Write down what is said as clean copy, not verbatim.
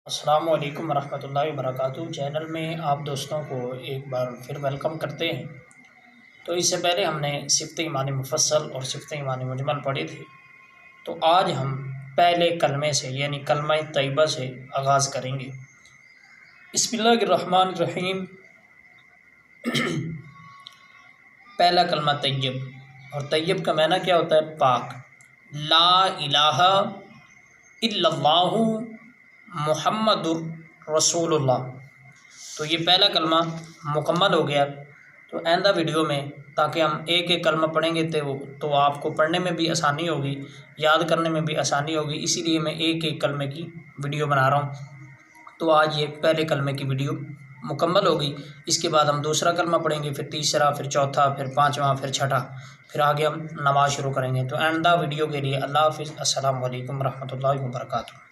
السلام علیکم ورحمۃ اللہ وبرکاتہ۔ چینل میں آپ دوستوں کو ایک بار پھر ویلکم کرتے ہیں۔ تو اس سے پہلے ہم نے صفت ایمان مفصل اور صفت ایمان مجمل پڑھی تھی، تو آج ہم پہلے کلمے سے یعنی کلمہ طیبہ سے آغاز کریں گے۔ بسم اللہ الرحمن الرحیم۔ پہلا کلمہ طیب، اور طیب کا معنی کیا ہوتا ہے؟ پاک۔ لا الہ الا اللہ محمد رسول اللہ۔ تو یہ پہلا کلمہ مکمل ہو گیا۔ تو آئندہ ویڈیو میں تاکہ ہم ایک ایک کلمہ پڑھیں گے تو آپ کو پڑھنے میں بھی آسانی ہوگی، یاد کرنے میں بھی آسانی ہوگی، اسی لیے میں ایک ایک کلمے کی ویڈیو بنا رہا ہوں۔ تو آج یہ پہلے کلمے کی ویڈیو مکمل ہوگی۔ اس کے بعد ہم دوسرا کلمہ پڑھیں گے، پھر تیسرا، پھر چوتھا، پھر پانچواں، پھر چھٹا، پھر آگے ہم نماز شروع کریں گے۔ تو آئندہ ویڈیو کے لیے اللہ حافظ۔ السلام علیکم ورحمۃ اللہ وبرکاتہ۔